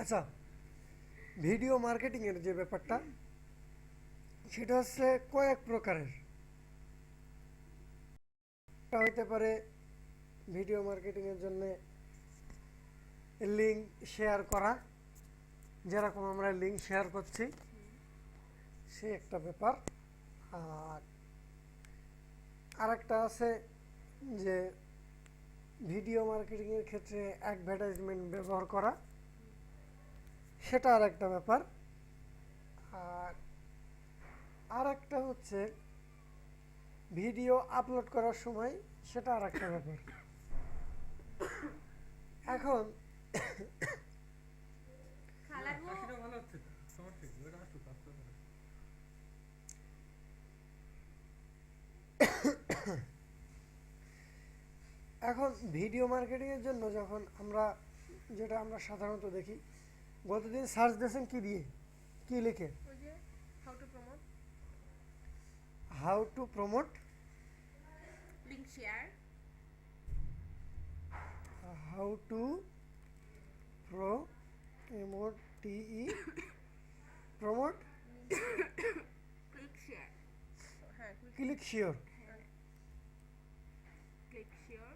আচ্ছা, ভিডিও মার্কেটিংয়ের যে ব্যাপারটা সেটা হচ্ছে কয়েক প্রকারের। এটা হইতে পারে ভিডিও মার্কেটিংয়ের জন্য লিঙ্ক শেয়ার করা, যেরকম আমরা লিঙ্ক শেয়ার করছি সে একটা ব্যাপার। আর আরেকটা আছে যে ভিডিও মার্কেটিংয়ের ক্ষেত্রে অ্যাডভার্টাইজমেন্ট ব্যবহার করা, সেটা আর একটা ব্যাপার। আর আরেকটা হচ্ছে ভিডিও আপলোড করার সময়, সেটা আর একটা ব্যাপার। এখন এখন ভিডিও মার্কেটিংয়ের জন্য যখন যেটা আমরা সাধারণত দেখি, গতদিন সার্চ দিয়েছেন কি দিয়ে, কি লিখে? How to promote link share, how to promote promote click share, হ্যাঁ click sure click share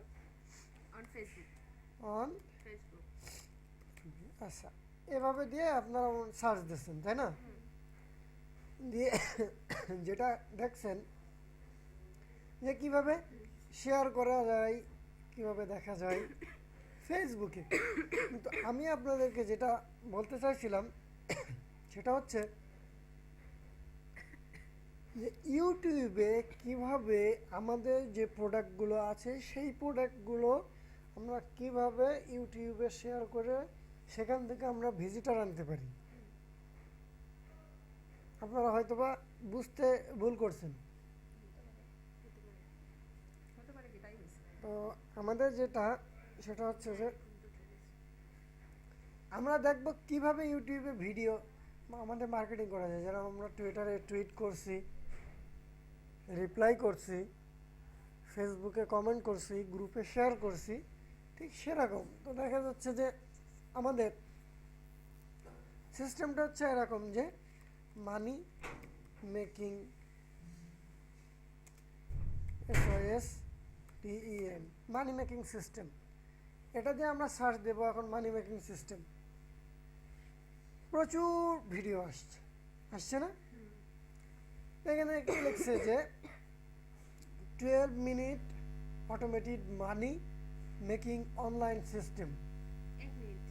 on Facebook, on. আচ্ছা, এভাবে দিয়ে আপনারা সার্চ দিচ্ছেন, তাই না? দিয়ে যেটা দেখছেন যে কিভাবে শেয়ার করা যায়, কিভাবে দেখা যায় ফেসবুকে। কিন্তু আমি আপনাদেরকে যেটা বলতে চাইছিলাম সেটা হচ্ছে যে ইউটিউবে কিভাবে আমাদের যে প্রোডাক্টগুলো আছে সেই প্রোডাক্টগুলো আমরা কিভাবে ইউটিউবে শেয়ার করে সেখান থেকে আমরা ভিজিটর আনতে পারি। আপনারা হয়তোবা বুঝতে ভুল করছেন। তো আমাদের যেটা সেটা হচ্ছে যে আমরা দেখব কিভাবে ইউটিউবে ভিডিও আমাদের মার্কেটিং করা যায়। যেরকম আমরা টুইটারে টুইট করছি, রিপ্লাই করছি, ফেসবুকে কমেন্ট করছি, গ্রুপে শেয়ার করছি, ঠিক সেরকম। তো দেখা যাচ্ছে যে আমাদের সিস্টেমটা হচ্ছে এরকম যে মানি মেকিং, SOSTEM, মানি মেকিং সিস্টেম। এটা দিয়ে আমরা সার্চ দেবো। এখন মানি মেকিং সিস্টেম, প্রচুর ভিডিও আসছে না? এখানে কি লিখছে যে 12 মিনিট অটোমেটেড মানি মেকিং অনলাইন সিস্টেম। এক মিনিট,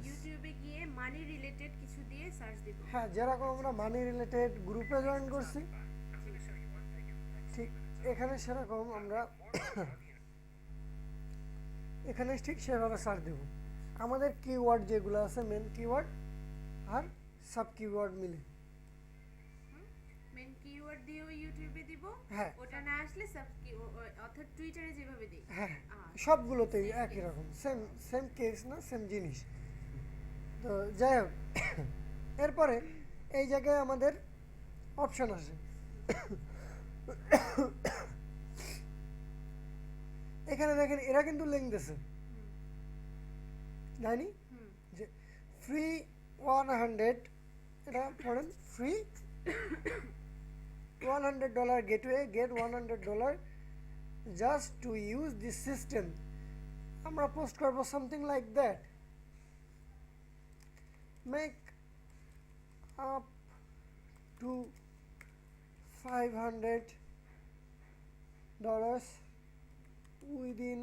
ইউটিউবে গিয়ে মানি রিলেটেড কিছু দিয়ে সার্চ দেব। হ্যাঁ, যেরকম আমরা মানি রিলেটেড গ্রুপে জয়েন করছি, ঠিক এখানে সেরকম আমরা এখানে ঠিক সেভাবে সার্চ দেব। আমাদের কিওয়ার্ড যেগুলো আছে, মেন কিওয়ার্ড আর সাব কিওয়ার্ড মিলে। মেন কিওয়ার্ড দিয়েও ইউটিউবে দিব, হ্যাঁ ওটা না আসলে সাব অর্থাৎ টুইটারে যেভাবে দিই, হ্যাঁ, সবগুলোতেই একই রকম, সেম সেম কেস না, সেম জিনিস। তো যাই হোক, এরপরে এই জায়গায় আমাদের অপশন আসে। এখানে দেখেন এরা কিন্তু লিঙ্ক দিছে, জানি যে ফ্রি 100, এটা পড়েন, free $100 gateway, get $100 just to use this system. আমরা পোস্ট করবো something like that, make up to $500 within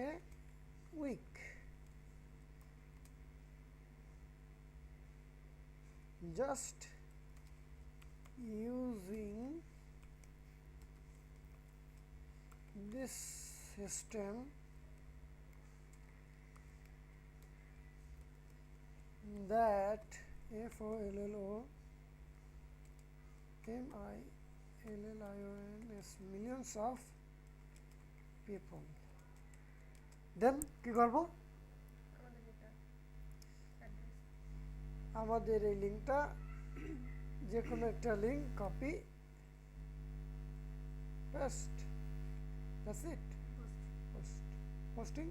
a week. Just using this system that FOLLOMILLIONS millions of people. Then কি করব? আমাদের এই লিঙ্কটা, যে কোনো একটা link copy paste, that's it. Posting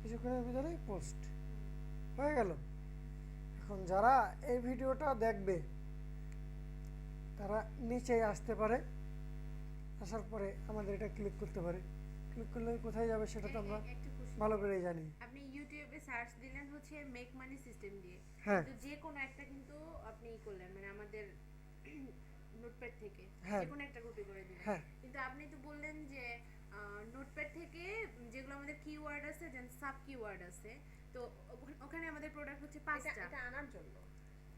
কিছুক্ষণের ভিতরে পোস্ট হয়ে গেল। এখন যারা এই ভিডিওটা দেখবে তারা নিচে আসতে পারে, আসার পরে আমাদের এটা ক্লিক করতে পারে। ক্লিক করলে কোথায় যাবে সেটা তো আমরা একটা question। ভালো করেই জানি। আপনি ইউটিউবে সার্চ দিলেন হচ্ছে মেক মানি সিস্টেম দিয়ে, হ্যাঁ। তো যে কোনো একটা কিন্তু আপনি করলেন মানে আমাদের নোটপ্যাড থেকে হ্যাঁ। যে কোনো একটা কপি করে দিলেন। হ্যাঁ। কিন্তু আপনি তো বললেন যে নোটপ্যাড থেকে যেগুলো আমাদের কিওয়ার্ড আছে দেন সাব কিওয়ার্ড আছে, তো ওখানে আমাদের প্রোডাক্ট হচ্ছে 5টা। এটা আনার জন্য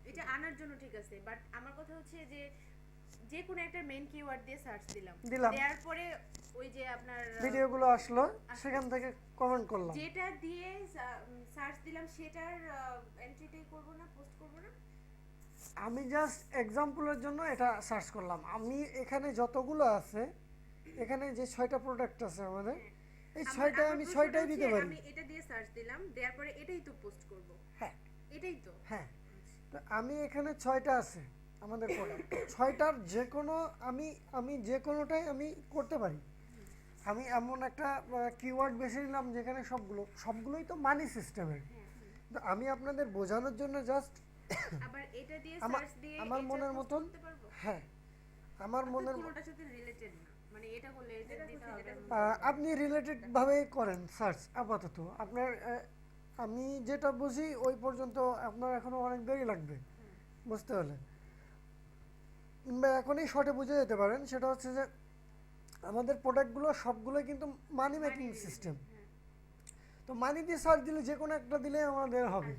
এটা আনার জন্য ঠিক আছে, বাট আমার কথা হচ্ছে যে যে কোনো একটা মেইন কিওয়ার্ড দিয়ে সার্চ দিলাম, দেওয়ার পরে ওই যে আপনার ভিডিওগুলো আসলো, সেখান থেকে কমেন্ট করলাম। যেটা দিয়ে সার্চ দিলাম সেটার এন্ট্রিটাই করব না, পোস্ট করব না। আমি জাস্ট এক্সাম্পলের জন্য এটা সার্চ করলাম। আমি এখানে যতগুলো আছে, এখানে যে 6টা প্রোডাক্ট আছে আমাদের, এই 6টা আমি 6টাই দিতে পারি। আমি এটা দিয়ে সার্চ দিলাম, দেওয়ার পরে এটাই তো পোস্ট করব। হ্যাঁ এটাই তো। হ্যাঁ। তো আমি এখানে 6টা আছে আমাদের প্রোডাক্ট, 6টার যে কোনো আমি যে কোনোটাই আমি করতে পারি। আমি এমন একটা কিওয়ার্ড বেছে নিলাম যেখানে সবগুলোই তো মানি সিস্টেমের। তো আমি আপনাদের বোঝানোর জন্য জাস্ট আবার এটা দিয়ে সার্চ দিয়ে আমার মনের মতন, করতে পারবো। হ্যাঁ আমার মনের কোনোটার সাথে রিলেটেড না, মানে এটা করলে এটা দিতে হবে। আপনি রিলেটেড ভাবেই করেন সার্চ আপাতত। আপনার আমি যেটা বুঝি ওই পর্যন্ত আপনার এখনো অনেক দেরি লাগবে বুঝতে হলে, কিংবা এখনই শর্টে বুঝে যেতে পারেন। সেটা হচ্ছে যে আমাদের প্রোডাক্টগুলো সবগুলো কিন্তু মানি মেকিং সিস্টেম। তো মানি দিয়ে সার্চ দিলে যে কোনো একটা দিলে আমাদের হবে।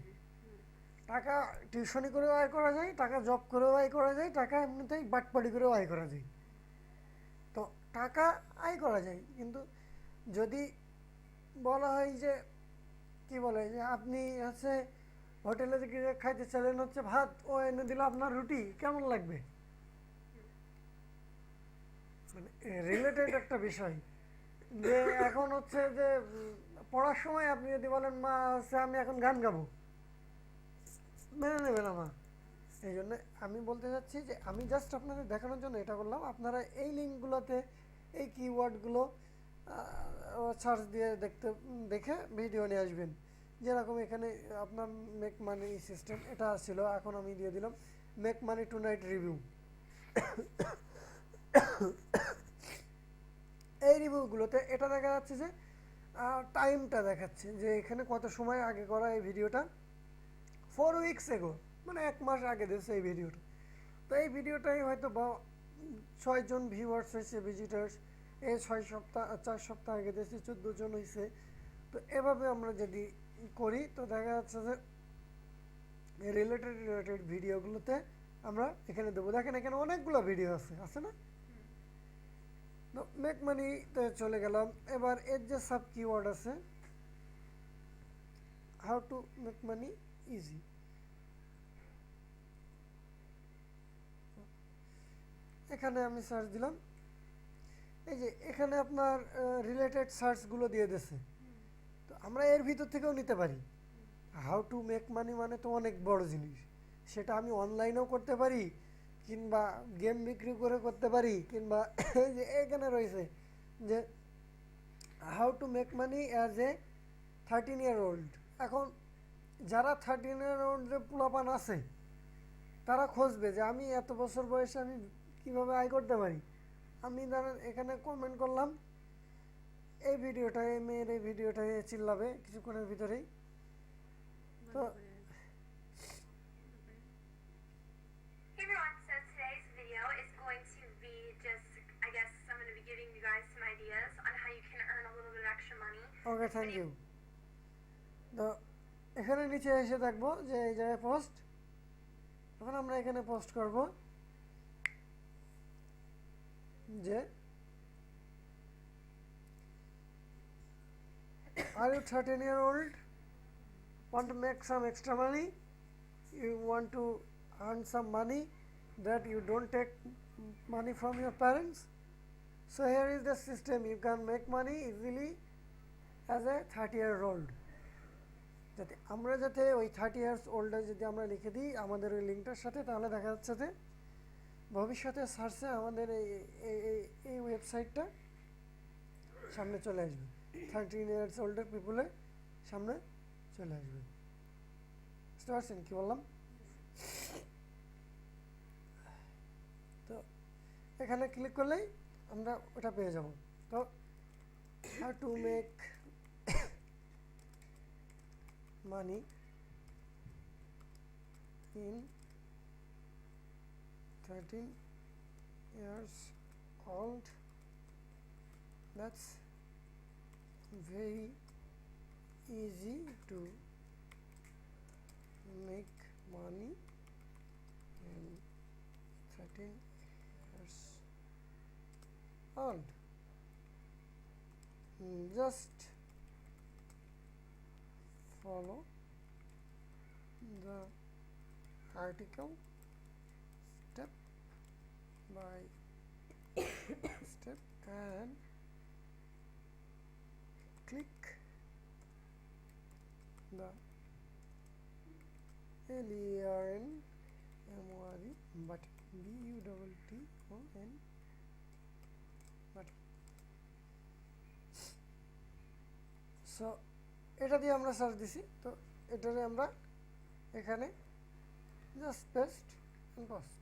টাকা টিউশনি করেও আয় করা যায়, টাকা জব করেও আয় করা যায়, টাকা এমনিতেই বাটপাড়ি করেও আয় করা যায়। তো টাকা আয় করা যায়, কিন্তু যদি বলা হয় যে কি বলে যে আপনি হচ্ছে হোটেলে গিয়ে খাইতে চাইলেন হচ্ছে ভাত, ও এনে দিল আপনার রুটি, কেমন লাগবে? মানে রিলেটেড একটা বিষয়। যে এখন হচ্ছে যে পড়ার সময় আপনি যদি বলেন মা হচ্ছে আমি এখন গান গাবো, মেনে নেবে না মা। এই জন্য আমি বলতে চাচ্ছি যে আমি জাস্ট আপনাদের দেখানোর জন্য এটা করলাম। আপনারা এই লিঙ্কগুলোতে এই কিওয়ার্ডগুলো সার্চ দিয়ে দেখে ভিডিও নিয়ে আসবেন। যেরকম এখানে আপনার মেক মানি সিস্টেম এটা ছিল, এখন আমি দিয়ে দিলাম make money to night review. এই রিভিউগুলোতে এটা দেখা যাচ্ছে যে টাইমটা দেখাচ্ছে যে এখানে কত সময় আগে করা এই ভিডিওটা, 4 উইকস এগো, মানে 1 মাস আগে দিয়েছে এই ভিডিওটা। তো এই ভিডিওটাই হয়তো বা 6 জন ভিউয়ার্স হয়েছে, ভিজিটার্স এই 4 সপ্তাহ আগে দিয়েছে 14 জন হয়েছে। তো এভাবে আমরা যদি করি তো দেখা যাচ্ছে যে রিলেটেড ভিডিওগুলোতে আমরা এখানে দেবো। দেখেন এখানে অনেকগুলো ভিডিও আছে না? তো মেক মানিতে চলে গেলাম। এবার এর যে সাব কিওয়ার্ড আছে, how to make money easy, এখানে আমি সার্চ দিলাম। এই যে এখানে আপনার রিলেটেড সার্চগুলো দিয়ে দিয়েছে। তো আমরা এর ভিতর থেকেও নিতে পারি। হাউ টু মেক মানি মানে তো অনেক বড় জিনিস, সেটা আমি অনলাইনেও করতে পারি, কিংবা গেম বিক্রি করে করতে পারি, কিংবা এই যে এখানে রয়েছে যে how to make money as a 13-year-old। এখন যারা 13-year-old পোলাপান আছে তারা খুঁজবে যে আমি এত বছর বয়সে আমি কীভাবে আয় করতে পারি। আমি ধরেন এখানে কমেন্ট করলাম, এই ভিডিওটায় মেয়ের এই ভিডিওটায় চিল্লাবে কিছুক্ষণের ভিতরেই। তো everyone, so today's video is going to be just, I guess I'm going to be giving you guys some ideas on how you can earn a little bit of extra money. Okay, thank you. তো এখানে নিচে এসে দেখবো যে এই জায়গায় post, এখন আমরা এখানে পোস্ট করব যে are you 13-year-old, want to make some extra money, you want to earn some money that you don't take money from your parents, so here is the system, you can make money easily as a 30-year-old। যাতে আমরা ওই 30 years old যদি আমরা লিখে দিই আমাদের ওই লিঙ্কটার সাথে, তাহলে দেখা যাচ্ছে যে ভবিষ্যতে সার্চে আমাদের এই ওয়েবসাইটটা সামনে চলে আসবে, 13 ইয়ার্স ওল্ডের পিপুলের সামনে চলে আসবে। বুঝতে পারছেন কী বললাম? তো এখানে ক্লিক করলেই আমরা ওটা পেয়ে যাব। তো how to make money in 13 years old, that's very easy to make money in 13 years old. Just follow the article step by step and click the LERN MORE button, BUTTON button. So এটা দিয়ে আমরা search দিছি, তো এটারে আমরা এখানে just paste and post.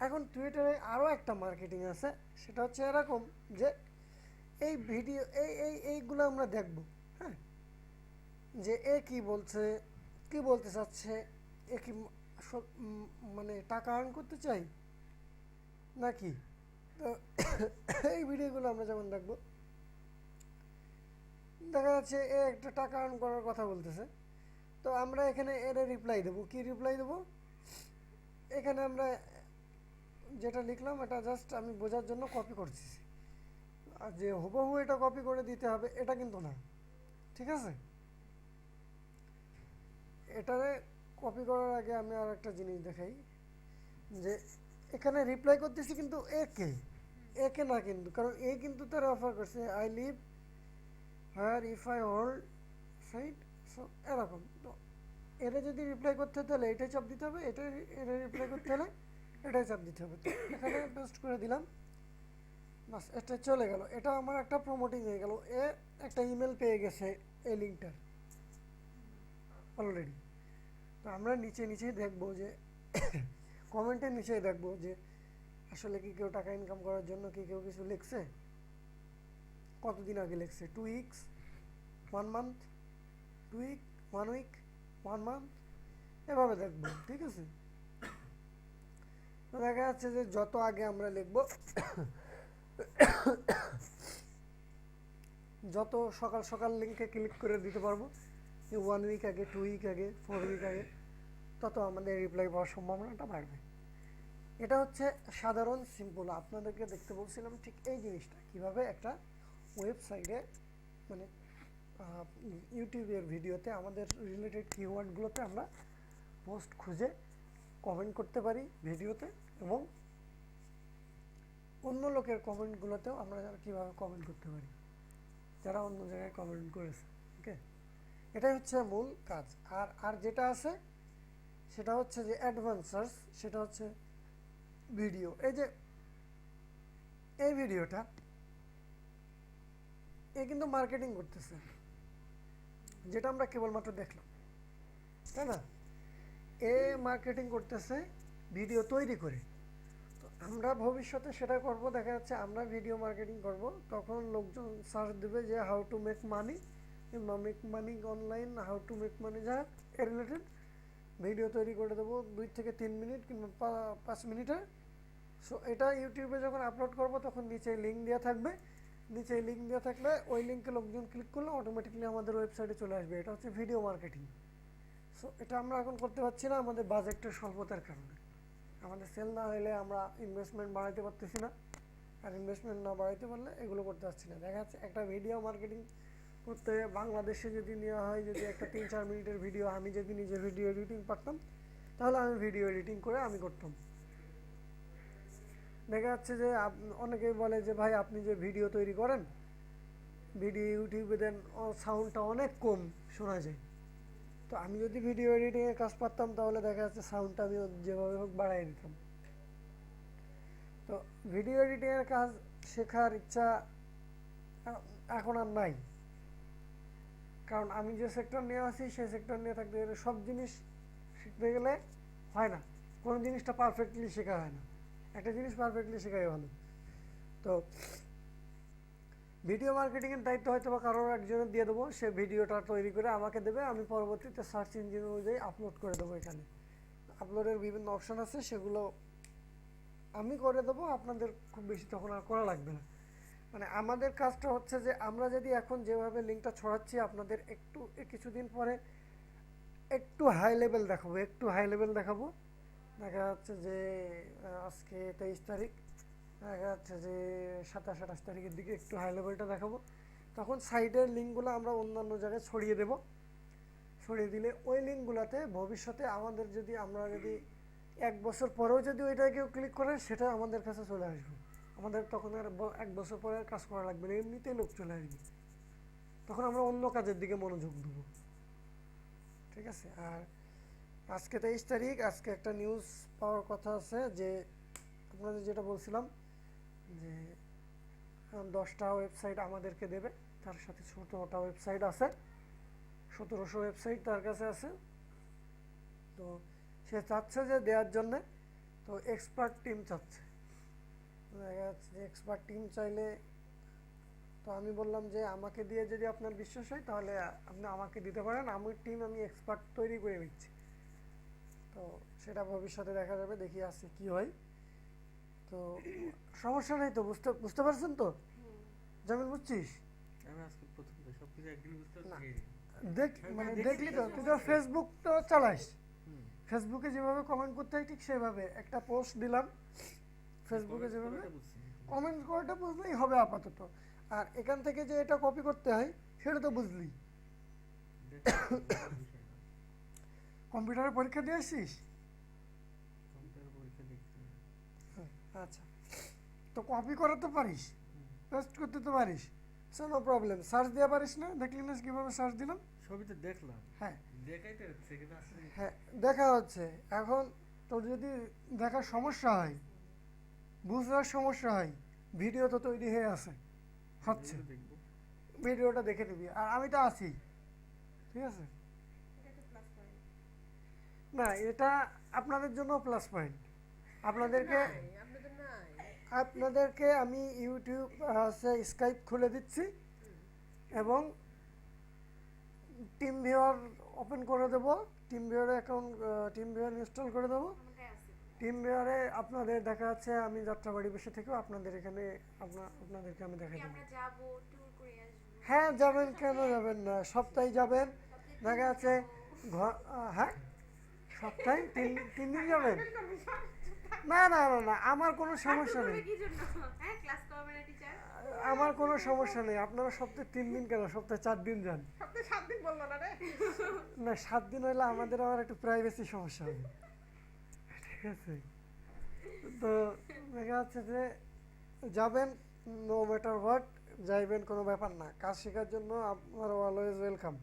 এখন টুইটারে আরও একটা মার্কেটিং আছে, সেটা হচ্ছে এরকম যে এই ভিডিও এইগুলো আমরা দেখব, হ্যাঁ, যে এ কি বলছে, কি বলতে চাচ্ছে, এ কি মানে টাকা আর্ন করতে চাই নাকি। তো এই ভিডিওগুলো আমরা যেমন দেখব, দেখা যাচ্ছে এ একটা টাকা আর্ন করার কথা বলতেছে, তো আমরা এখানে এর রিপ্লাই দেবো। কি রিপ্লাই দেবো? এখানে আমরা যেটা লিখলাম এটা জাস্ট আমি বোঝার জন্য কপি করছি, আর যে হুবহু এটা কপি করে দিতে হবে এটা কিন্তু না, ঠিক আছে। এটারে কপি করার আগে আমি আর একটা জিনিস দেখাই, যে এখানে রিপ্লাই করতেছি কিন্তু একে না, কিন্তু কারণ এ কিন্তু তার অফার করছে I live hire if I hold site, so এরকম। তো এটা যদি রিপ্লাই করতে হতে হলে এটাই চাপ দিতে হবে, এটা রিপ্লাই করতে হলে এটাই চাপ দিতে হবে। তো এখানে পেস্ট করে দিলাম, বাস এটা চলে গেল। এটা আমার একটা প্রমোটিং হয়ে গেল, এ একটা ইমেল পেয়ে গেছে এই লিঙ্কটার অলরেডি। তো আমরা নিচেই দেখবো যে কমেন্টের নিচেই দেখবো যে আসলে কি কেউ টাকা ইনকাম করার জন্য কি কেউ কিছু লিখছে, কতদিন আগে লিখছে, 2 weeks, 1 month, 2 week, 1 week, 1 month, এভাবে দেখবো, ঠিক আছে। তো দেখা যাচ্ছে যে যত আগে আমরা লিখবো, যত সকাল সকাল লিঙ্কে ক্লিক করে দিতে পারবো, 1 week আগে, 2 week আগে, 4 week আগে, তত আমাদের রিপ্লাই পাওয়ার সম্ভাবনাটা বাড়বে। এটা হচ্ছে সাধারণ সিম্পল, আপনাদেরকে দেখতে বলছিলাম ঠিক এই জিনিসটা কিভাবে একটা ওয়েবসাইটে মানে ইউটিউবের ভিডিওতে আমাদের রিলেটেড কিওয়ার্ডগুলোতে আমরা পোস্ট খুঁজে কমেন্ট করতে পারি ভিডিওতে, এবং অন্য লোকের কমেন্টগুলোতেও আমরা কীভাবে কমেন্ট করতে পারি যারা অন্য জায়গায় কমেন্ট করেছে। ওকে, এটাই হচ্ছে মূল কাজ। আর যেটা আছে সেটা হচ্ছে যে অ্যাডভান্স সার্চ, সেটা হচ্ছে ভিডিও। এই যে এই ভিডিওটা এ কিন্তু মার্কেটিং করতেছে, যেটা আমরা কেবলমাত্র দেখলাম, তাই না। এ মার্কেটিং করতেছে ভিডিও তৈরি করে। তো আমরা ভবিষ্যতে সেটা করব, দেখা যাচ্ছে আমরা ভিডিও মার্কেটিং করব, তখন লোকজন সার্চ দেবে যে how to make money, online, how to make money, যা এ রিলেটেড ভিডিও তৈরি করে দেবো 2 থেকে 3 মিনিট কিংবা 5 মিনিটের। সো এটা ইউটিউবে যখন আপলোড করব তখন নিচে লিঙ্ক দেওয়া থাকবে, নিচে লিঙ্ক দেওয়া থাকলে ওই লিঙ্কে লোকজন ক্লিক করলে অটোমেটিকলি আমাদের ওয়েবসাইটে চলে আসবে। এটা হচ্ছে ভিডিও মার্কেটিং। সো এটা আমরা এখন করতে পারছি না আমাদের বাজেটের স্বল্পতার কারণে। আমাদের সেল না হলে আমরা ইনভেস্টমেন্ট বাড়াইতে পারতেছি না, আর ইনভেস্টমেন্ট না বাড়াইতে পারলে এগুলো করতে পারছি না। দেখা যাচ্ছে একটা ভিডিও মার্কেটিং করতে বাংলাদেশে যদি নেওয়া হয়, যদি একটা 3-4 মিনিটের ভিডিও, আমি যদি নিজে ভিডিও এডিটিং পারতাম তাহলে আমি ভিডিও এডিটিং করে আমি করতাম। দেখা যাচ্ছে যে অনেকেই বলে যে ভাই আপনি যে ভিডিও তৈরি করেন, ভিডিও ইউটিউবে দেন, সাউন্ডটা অনেক কম শোনা যায়। তো আমি যদি ভিডিও এডিটিংয়ের কাজ পারতাম তাহলে দেখা যাচ্ছে সাউন্ডটা আমি যেভাবে হোক বাড়াই দিতাম। তো ভিডিও এডিটিংয়ের কাজ শেখার ইচ্ছা এখন আর নাই, কারণ আমি যে সেক্টর নিয়ে আছি সেই সেক্টর নিয়ে থাকতে গেলে সব জিনিস শিখতে গেলে হয় না, কোনো জিনিসটা পারফেক্টলি শেখা হয় না, একটা জিনিস পারফেক্টলি শেখাই ভালো। তো ভিডিও মার্কেটিংয়ের দায়িত্ব হয়তো বা কারোর একজনের দিয়ে দেবো, সে ভিডিওটা তৈরি করে আমাকে দেবে, আমি পরবর্তীতে সার্চ ইঞ্জিন অনুযায়ী আপলোড করে দেবো। এখানে আপলোডের বিভিন্ন অপশান আছে, সেগুলো আমি করে দেবো, আপনাদের খুব বেশি তখন আর করা লাগবে না। মানে আমাদের কাজটা হচ্ছে যে আমরা যদি এখন যেভাবে লিঙ্কটা ছড়াচ্ছি আপনাদের একটু কিছুদিন পরে একটু হাই লেভেল দেখাবো, একটু হাই লেভেল দেখাবো। দেখা যাচ্ছে যে আজকে 23 তারিখ, দেখা যাচ্ছে যে 27-28 তারিখের দিকে একটু হাই লেভেলটা দেখাবো। তখন সাইডের লিঙ্কগুলো আমরা অন্যান্য জায়গায় ছড়িয়ে দেব, ছড়িয়ে দিলে ওই লিঙ্কগুলোতে ভবিষ্যতে আমাদের যদি আমরা যদি 1 বছর পরেও যদি ওইটা কেউ ক্লিক করে সেটা আমাদের কাছে চলে আসবে, আমাদের তখন আর 1 বছর পরে আর কাজ করা লাগবে না, এমনিতেই লোক চলে আসবে, তখন আমরা অন্য কাজের দিকে মনোযোগ দেবো। ঠিক আছে। আর আজকে 23 তারিখ, আজকে একটা নিউজ পাওয়ার কথা আছে যে আপনাদের যেটা বলছিলাম যে 10টা ওয়েবসাইট আমাদেরকে দেবে, তার সাথে 17টা ওয়েবসাইট আছে, 1700 ওয়েবসাইট তার কাছে আছে। তো সে চাচ্ছে যে দেওয়ার জন্যে, তো এক্সপার্ট টিম চাচ্ছে। দেখা যাচ্ছে যে এক্সপার্ট টিম চাইলে, তো আমি বললাম যে আমাকে দিয়ে যদি আপনার বিশ্বাস হয় তাহলে আপনি আমাকে দিতে পারেন, আমার টিম আমি এক্সপার্ট তৈরি করে দিচ্ছি। তো সেটা ভবিষ্যতে দেখা যাবে, দেখি আসছে কি হয়। তো সমস্যা নেই তো, বুঝতে বুঝতে পারছেন তো জামিল, বুঝছিস? আমি আজকে প্রথম তো সবকিছু একদিন বুঝতে না। পারছি। দেখ মানে দেখলি তো, তুই তো ফেসবুক তো চালাইস, ফেসবুকে যেভাবে কমেন্ট করতে হয় ঠিক সেভাবে একটা পোস্ট দিলাম, ফেসবুকে যেভাবে কমেন্ট করাটা বুঝলেই হবে আপাতত। আর এখান থেকে যে এটা কপি করতে হয় সেটা তো বুঝলি। কম্পিউটারে পরীক্ষা দিয়ে আসছিস? আচ্ছা, তো কপি করা তো পারিস, পেস্ট করতে তো পারিস, নো প্রবলেম। সার্চ দেওয়া পারিস না? দেখলি না কীভাবে সার্চ দিলাম? ছবি তো দেখলাম, হ্যাঁ দেখাই তো হচ্ছে কিন্তু আসলে হ্যাঁ দেখা হচ্ছে। এখন তোর যদি দেখার সমস্যা হয়, বুঝবার সমস্যা হয়, ভিডিও তো তৈরি হয়ে আছে, হচ্ছে, দেখবো। ভিডিওটা দেখে নিবি। আর আমি তো আছি, ঠিক আছে? এটা তো প্লাস পয়েন্ট। না, এটা আপনাদের জন্য প্লাস পয়েন্ট। আপনাদেরকে আপনাদের নাই। আপনাদেরকে আমি ইউটিউব স্কাইপ খুলে দিচ্ছি এবং টিম ভিউয়ার ওপেন করে দেবো, টিম ভিউয়ারে অ্যাকাউন্ট, টিম ভিউয়ার ইনস্টল করে দেবো। আমারটাই আছে। টিম ভিউয়ারে আপনাদের দেখা যাচ্ছে আমি যাত্রাবাড়ি বসে থেকেও আপনাদের এখানে আপনাদেরকে আমি দেখাই কি দেবো। আমরা যাবো, ট্যুর করে আসবো। হ্যাঁ যাবেন, কেন যাবেন না, সপ্তাহে যাবেন, দেখা যাচ্ছে হ্যাঁ সপ্তাহে 3 দিন যাবেন। না না না না, আমার কোনো সমস্যা নেই, কি জন্য? হ্যাঁ, ক্লাস করবে না টিচার? আমার কোনো সমস্যা নেই। আপনারা সপ্তাহে 3 দিন কেন, সপ্তাহে 4 দিন যান। সপ্তাহে 7 দিন বললো না রে। না 7 দিন হইলে আমাদের আবার একটু প্রাইভেসি সমস্যা হবে, ঠিক আছে? তো দেখা যাচ্ছে যে যাবেন, নো ম্যাটার হোয়াট, যাইবেন, কোনো ব্যাপার না। কাজ শেখার জন্য আপনারা অলওয়েজ ওয়েলকাম।